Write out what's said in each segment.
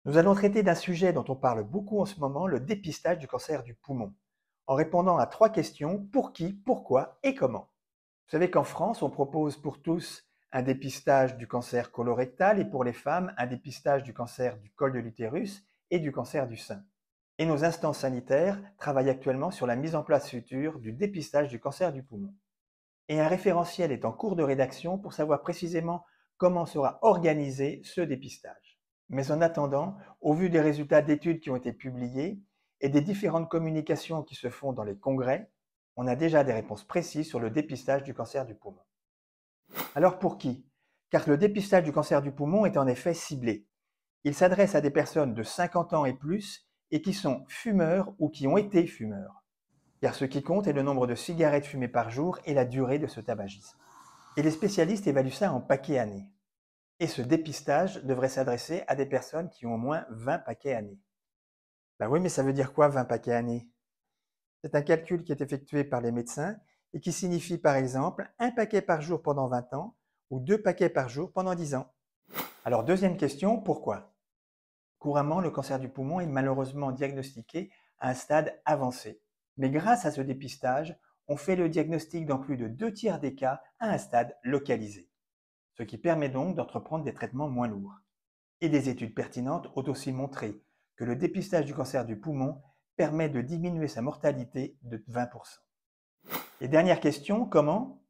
Nous allons traiter d'un sujet dont on parle beaucoup en ce moment, le dépistage du cancer du poumon, en répondant à 3 questions: pour qui, pourquoi et comment. Vous savez qu'en France, on propose pour tous un dépistage du cancer colorectal et pour les femmes, un dépistage du cancer du col de l'utérus et du cancer du sein. Et nos instances sanitaires travaillent actuellement sur la mise en place future du dépistage du cancer du poumon. Et un référentiel est en cours de rédaction pour savoir précisément comment sera organisé ce dépistage. Mais en attendant, au vu des résultats d'études qui ont été publiées et des différentes communications qui se font dans les congrès, on a déjà des réponses précises sur le dépistage du cancer du poumon. Alors pour qui? Car le dépistage du cancer du poumon est en effet ciblé. Il s'adresse à des personnes de 50 ans et plus et qui sont fumeurs ou qui ont été fumeurs. Car ce qui compte est le nombre de cigarettes fumées par jour et la durée de ce tabagisme. Et les spécialistes évaluent ça en paquets années. Et ce dépistage devrait s'adresser à des personnes qui ont au moins 20 paquets années. Ben oui, mais ça veut dire quoi 20 paquets années? C'est un calcul qui est effectué par les médecins et qui signifie par exemple un paquet par jour pendant 20 ans ou 2 paquets par jour pendant 10 ans. Alors deuxième question, pourquoi? Couramment, le cancer du poumon est malheureusement diagnostiqué à un stade avancé. Mais grâce à ce dépistage, on fait le diagnostic dans plus de 2 tiers des cas à un stade localisé, ce qui permet donc d'entreprendre des traitements moins lourds. Et des études pertinentes ont aussi montré que le dépistage du cancer du poumon permet de diminuer sa mortalité de 20%. Et dernière question, comment?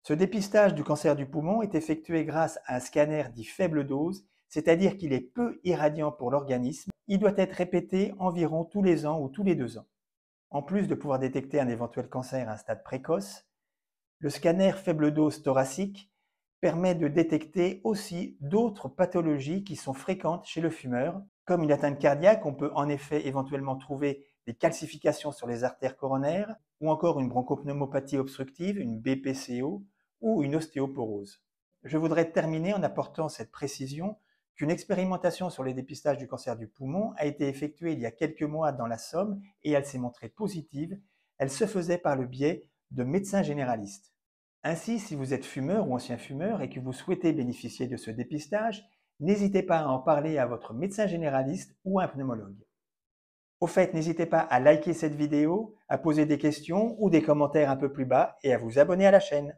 Ce dépistage du cancer du poumon est effectué grâce à un scanner dit faible dose, c'est-à-dire qu'il est peu irradiant pour l'organisme. Il doit être répété environ tous les ans ou tous les 2 ans. En plus de pouvoir détecter un éventuel cancer à un stade précoce, le scanner faible dose thoracique permet de détecter aussi d'autres pathologies qui sont fréquentes chez le fumeur. Comme une atteinte cardiaque, on peut en effet éventuellement trouver des calcifications sur les artères coronaires ou encore une bronchopneumopathie obstructive, une BPCO ou une ostéoporose. Je voudrais terminer en apportant cette précision qu'une expérimentation sur les dépistages du cancer du poumon a été effectuée il y a quelques mois dans la Somme et elle s'est montrée positive. Elle se faisait par le biais de médecins généralistes. Ainsi, si vous êtes fumeur ou ancien fumeur et que vous souhaitez bénéficier de ce dépistage, n'hésitez pas à en parler à votre médecin généraliste ou à un pneumologue. Au fait, n'hésitez pas à liker cette vidéo, à poser des questions ou des commentaires un peu plus bas et à vous abonner à la chaîne.